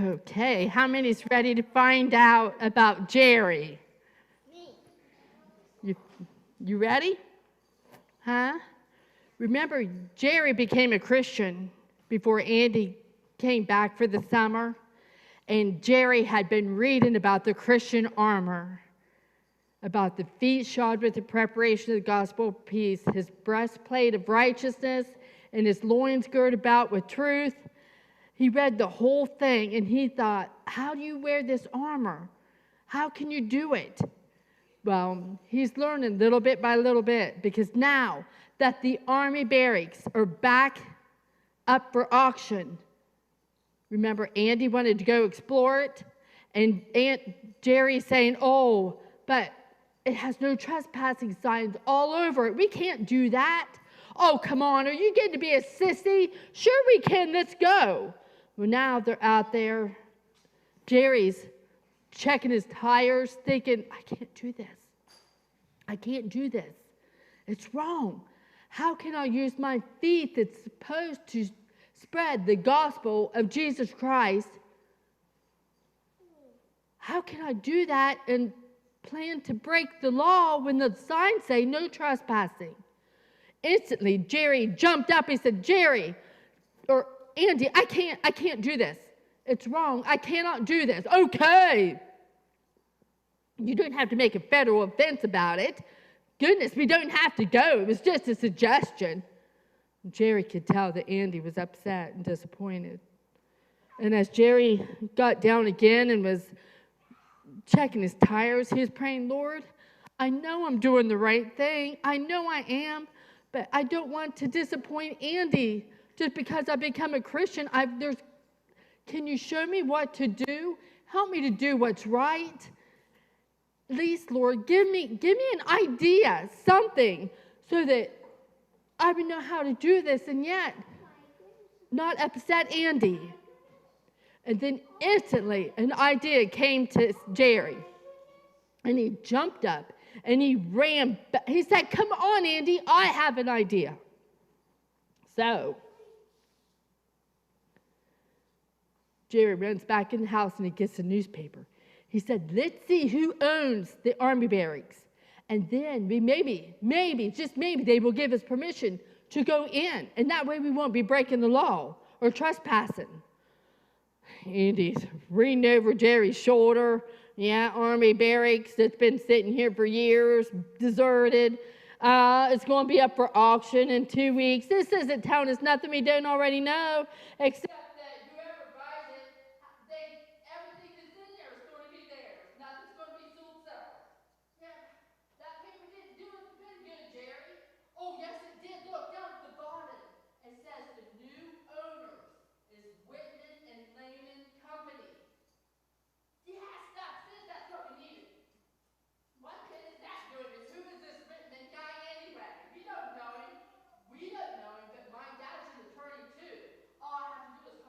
Okay, how many's ready to find out about Jerry? Me. You ready? Huh? Remember, Jerry became a Christian before Andy came back for the summer, and Jerry had been reading about the Christian armor, about the feet shod with the preparation of the gospel of peace, his breastplate of righteousness, and his loins girded about with truth. He read the whole thing, and he thought, how do you wear this armor? How can you do it? Well, he's learning little bit by little bit, because now that the army barracks are back up for auction, remember Andy wanted to go explore it, and Aunt Jerry's saying, oh, but it has no trespassing signs all over it. We can't do that. Oh, come on, are you getting to be a sissy? Sure we can, let's go. Well, now they're out there. Jerry's checking his tires, thinking, I can't do this. I can't do this. It's wrong. How can I use my feet that's supposed to spread the gospel of Jesus Christ? How can I do that and plan to break the law when the signs say no trespassing? Instantly, Jerry jumped up. He said, Jerry, or Andy, I can't do this. It's wrong. I cannot do this. Okay. You don't have to make a federal offense about it. Goodness, we don't have to go. It was just a suggestion. Jerry could tell that Andy was upset and disappointed. And as Jerry got down again and was checking his tires, he was praying, Lord, I know I'm doing the right thing. I know I am, but I don't want to disappoint Andy just because I've become a Christian. Can you show me what to do? Help me to do what's right. At least, Lord, give me an idea, something, so that I would know how to do this and yet not upset Andy. And then instantly an idea came to Jerry. And he jumped up and he ran back. He said, come on, Andy, I have an idea. So Jerry runs back in the house and he gets a newspaper. He said, let's see who owns the army barracks. And then maybe, just maybe, they will give us permission to go in. And that way we won't be breaking the law or trespassing. Andy's reading over Jerry's shoulder. Yeah, army barracks that's been sitting here for years, deserted. It's going to be up for auction in 2 weeks. This isn't telling us nothing we don't already know, except we don't know him, but my dad's an attorney too. All I have to do is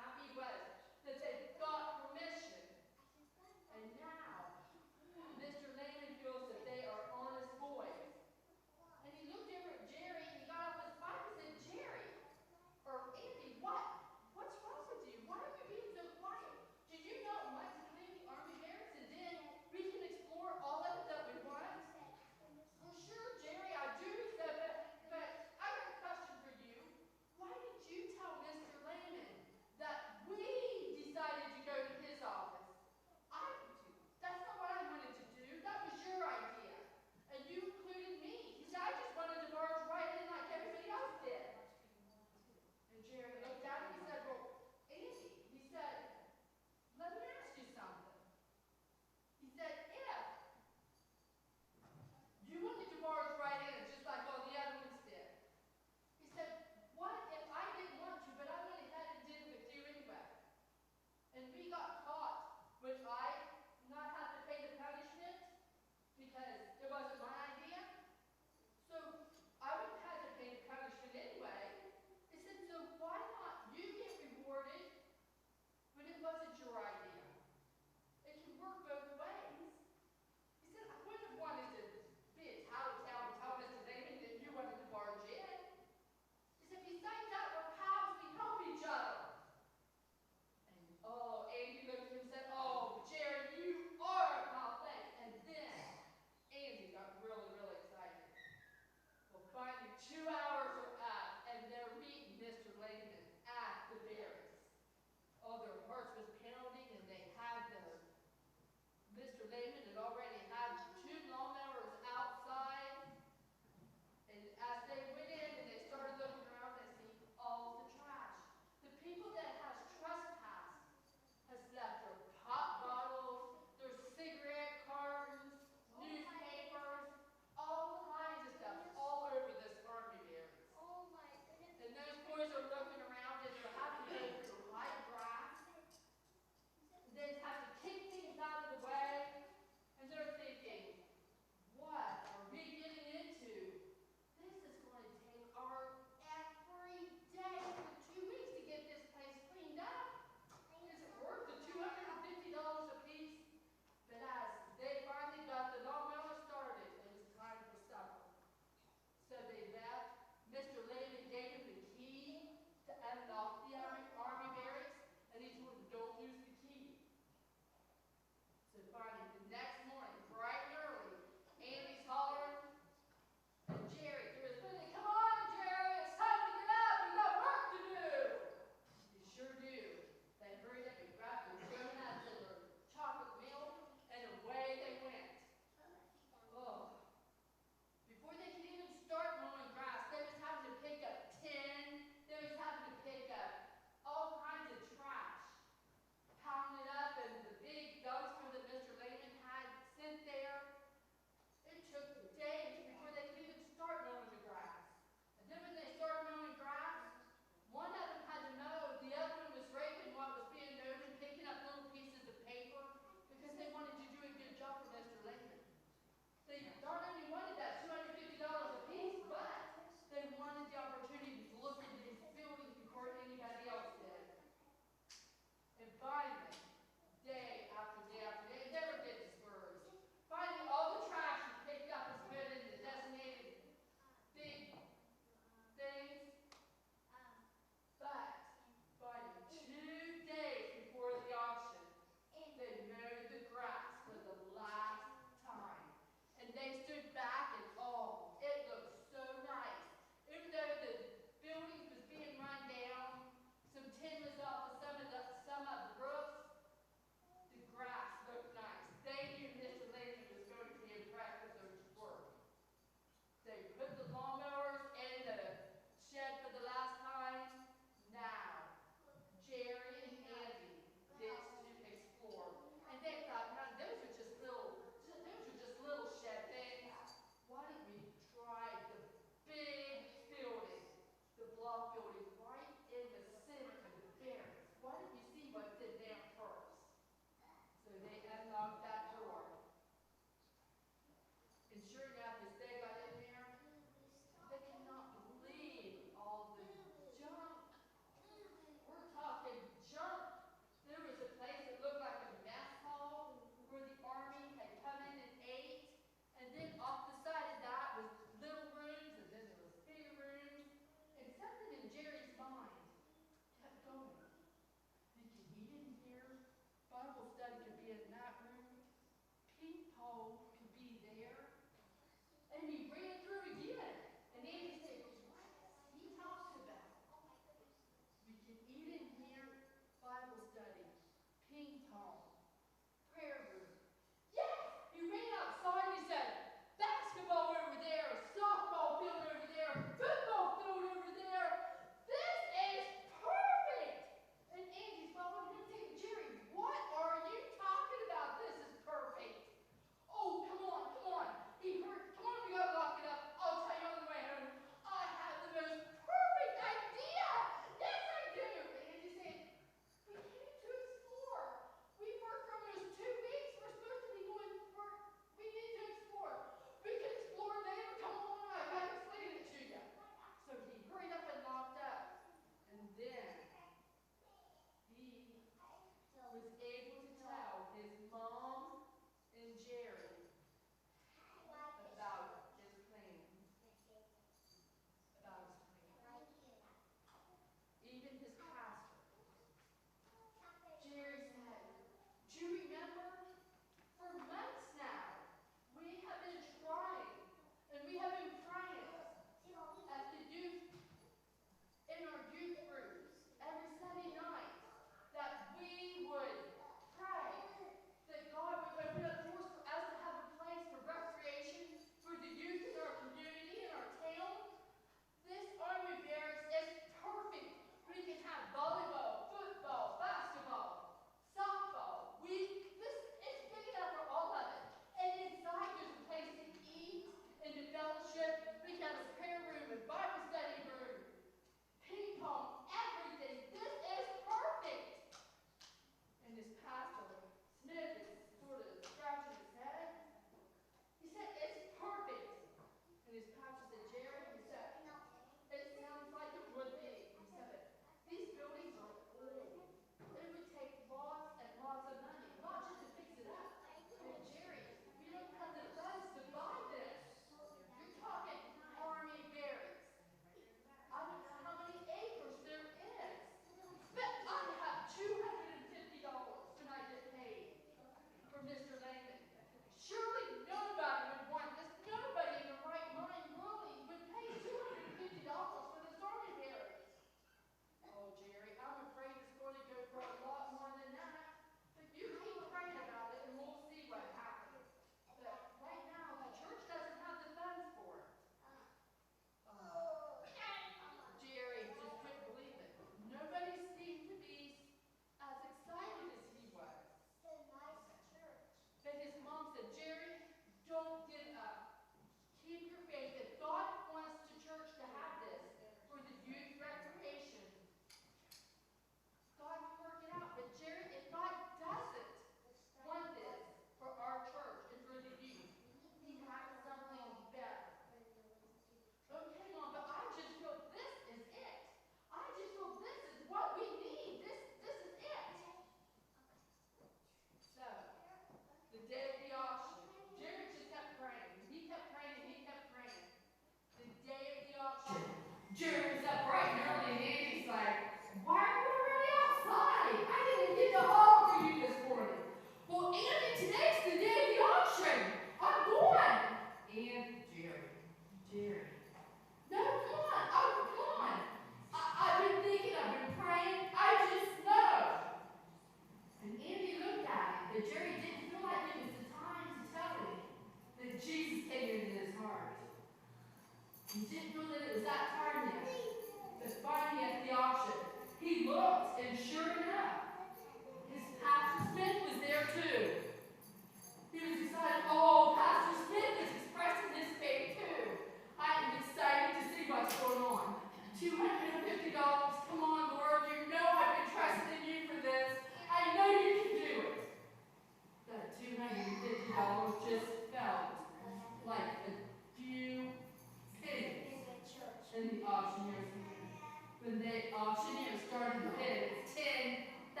auction, starting to bid. It's $10,000.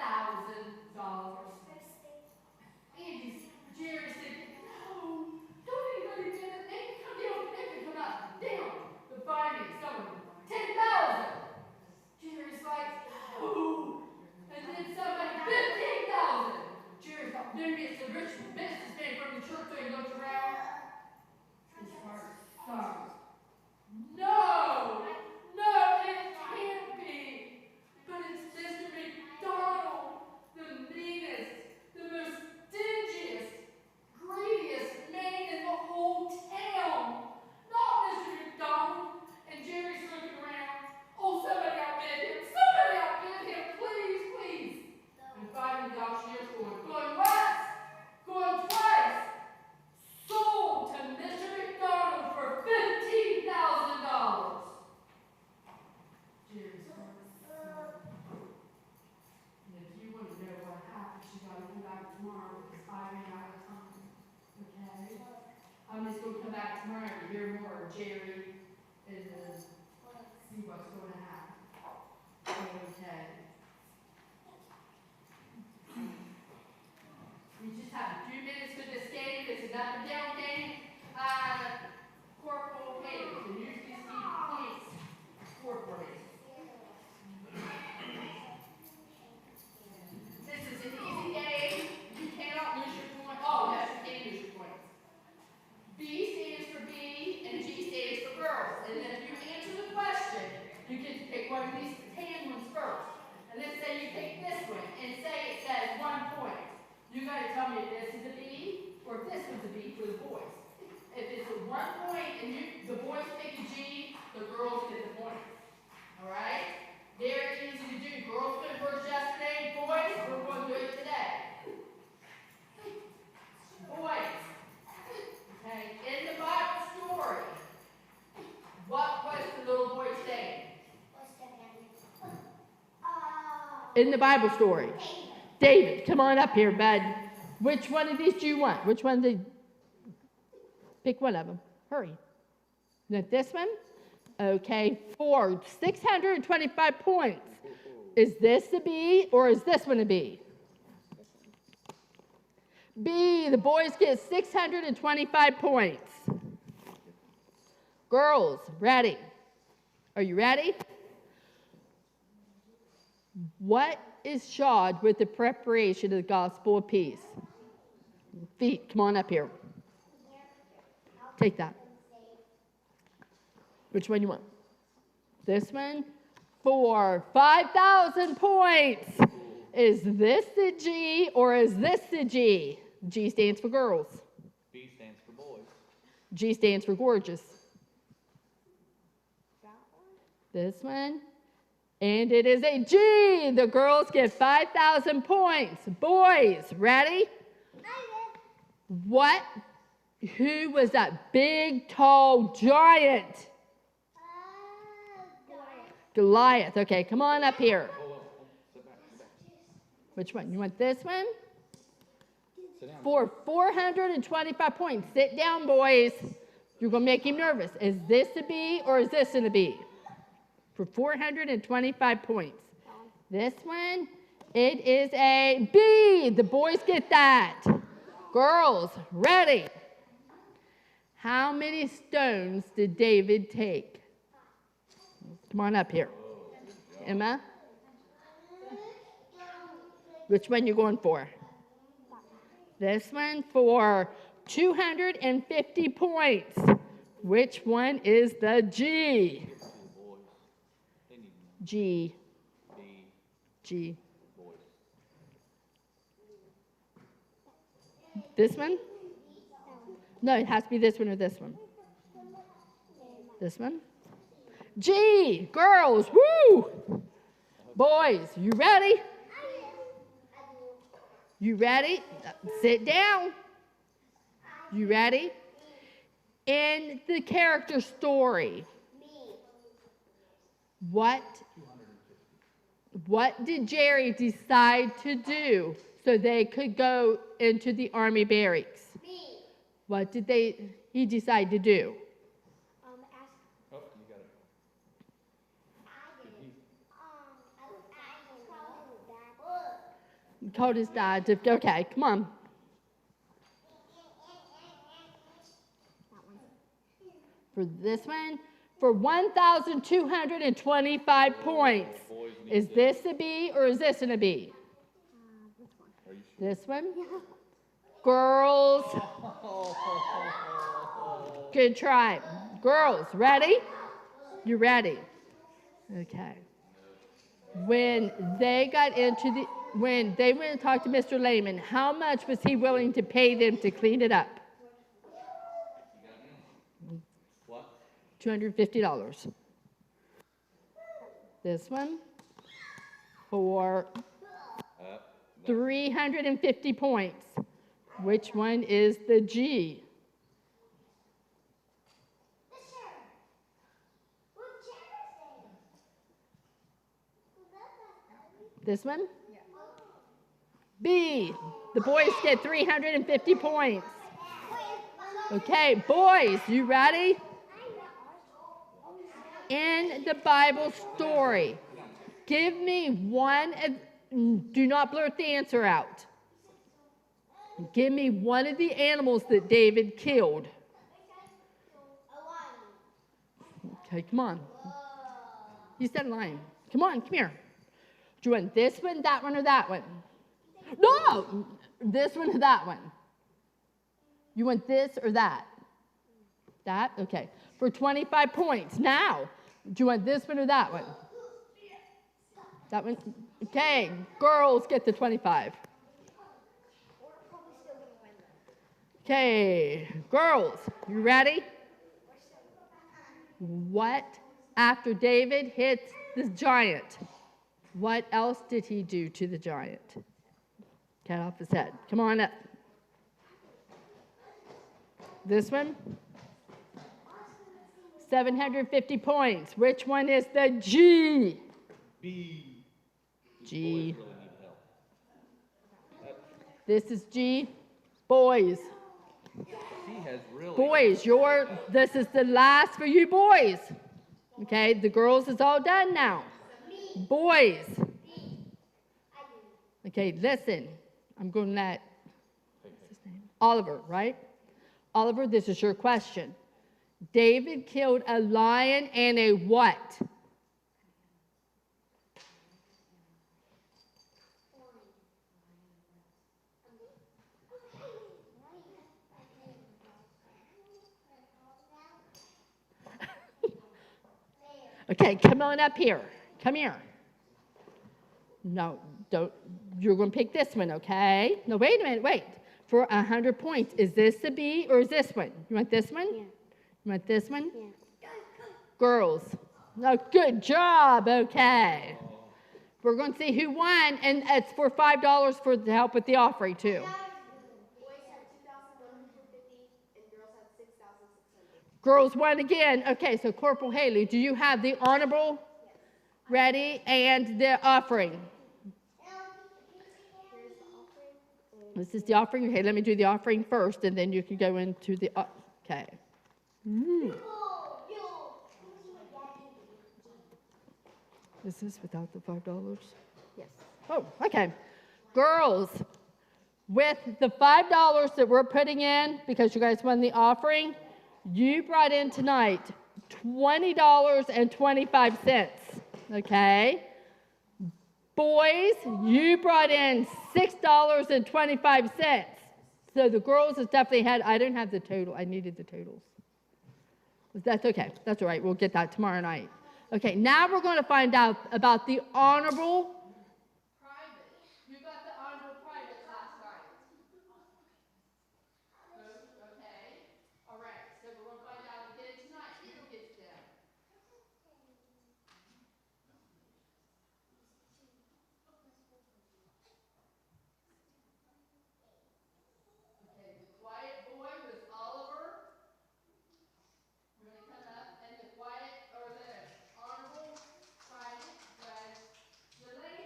And Jerry said, no, don't anybody bid it. They can come down, they can come out down. The finding, someone, 10,000. Jerry's like, no. And then somebody, 15,000. Jerry's like, maybe it's a rich businessman from the church that he looks around. His heart stops. No, it can't be. But it's Mr. McDonald, the meanest, the most stingiest, greediest man in the whole town. Not Mr. McDonald. And Jerry's looking around. Oh, somebody outbid him. Somebody outbid him. Please, please. And finally the auctioneer's going once, going twice. Sold to Mr. McDonald for $15,000. Jerry's heart sank. And if you want to know what happened, you got to come back tomorrow because I ran out of time. Okay? I'm just going to come back tomorrow to hear more of Jerry and see what's going to happen. Okay. We just have a few minutes for this game. It's an up and down game. Corporal Hayes, and usually see points score for me. This is an easy game. You cannot lose your point. Oh, yes, you can lose your points. B stands for B, and G stands for girls. And then if you answer the question, you get to pick one of these tan ones first. And let's say you pick this one, and say it says 1 point. You got to tell me if this is a B or if this one's a B for the boys. If it's a 1 point and the boys pick a G, the girls get the point. All right? Very easy to do. Girls did first yesterday. Boys, we're going to do it today. Boys. Okay. In the Bible story, what was the little boy's name? In the Bible story. David, come on up here, bud. Which one of these do you want? Which one did... Pick one of them. Hurry. Not this one? Okay, for 625 points. Is this a B or is this one a B? B, the boys get 625 points. Girls, ready? Are you ready? What is shod with the preparation of the gospel of peace? Feet, come on up here. Take that. Which one you want? This one? For 5,000 points. Is this the G or is this the G? G stands for girls. B stands for boys. G stands for gorgeous. This one? And it is a G. The girls get 5,000 points. Boys, ready? What? Who was that big, tall giant? Goliath. Okay, come on up here. Which one? You want this one? For 425 points. Sit down, boys. You're going to make him nervous. Is this a B or is this a B? For 425 points. This one, it is a B. The boys get that. Girls, ready? How many stones did David take? Come on up here. Emma? Which one you going for? This one for 250 points. Which one is the G? G. G. This one? No, it has to be this one or this one. This one? G. Girls, woo! Boys, you ready? You ready? Sit down. You ready? In the character story, what did Jerry decide to do so they could go into the army barracks? What did he decide to do? Oh, you got it. Told his dad to, okay, come on. For this one, for 1,225 points. Is this a B or is this an B? This one? Girls. Good try. Girls, ready? You ready? Okay. When they went and talked to Mr. Lehman, how much was he willing to pay them to clean it up? What? $250. This one for 350 points. Which one is the G? This one? B. The boys get 350 points. Okay, boys, you ready? In the Bible story, give me one of, do not blurt the answer out. Give me one of the animals that David killed. Okay, come on. You said lion. Come on, come here. Do you want this one, that one, or that one? No! This one or that one? You want this or that? That? Okay. For 25 points. Now, do you want this one or that one? That one? Okay. Girls get the 25. Okay. Girls, you ready? What, after David hits the giant, what else did he do to the giant? Cut off his head. Come on up. This one? 750 points. Which one is the G? B. G. Boys really need help. This is G. Boys. She has really. Boys, this is the last for you boys. Okay, the girls is all done now. Boys. Okay, listen. I'm going to let, what's his name? Oliver, right? Oliver, this is your question. David killed a lion and a what? Okay, come on up here. Come here. No, don't. You're going to pick this one, okay? No, wait a minute, wait. For 100 points, is this the B or is this one? You want this one? Yeah. You want this one? Yeah. Girls. Oh, good job, okay. We're going to see who won, and it's for $5 for to help with the offering, too. Boys have 2,150 and girls have 6,600. Girls won again. Okay, so Corporal Haley, do you have the honorable ready and the offering? Here's the offering. This is the offering. Okay, let me do the offering first, and then you can go into the, okay. Is this without the $5? Yes. Oh, okay. Girls, with the $5 that we're putting in, because you guys won the offering, you brought in tonight $20.25, okay? Boys, you brought in $6.25. So the girls has definitely had, I didn't have the total, I needed the totals. That's okay, that's all right, we'll get that tomorrow night. Okay, now we're going to find out about the honorable private. Who got the honorable private last night? Okay, all right, so we're going to find out again tonight. Who gets them? Okay, the quiet boy was Oliver. You're going to come up, and the quiet, or the honorable private was Delaney.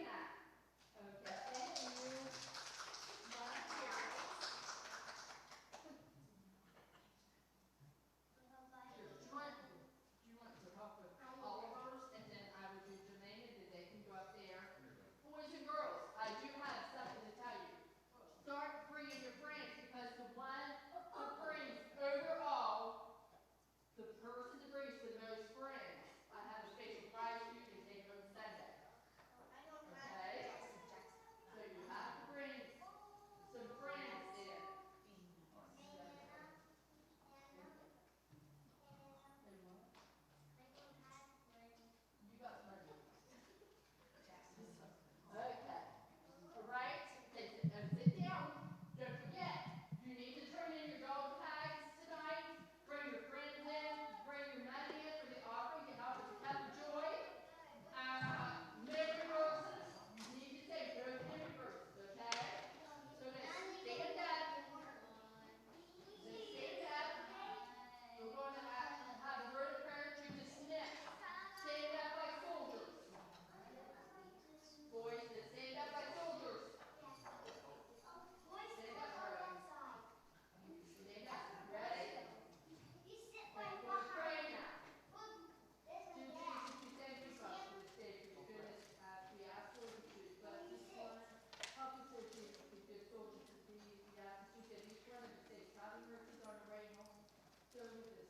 services.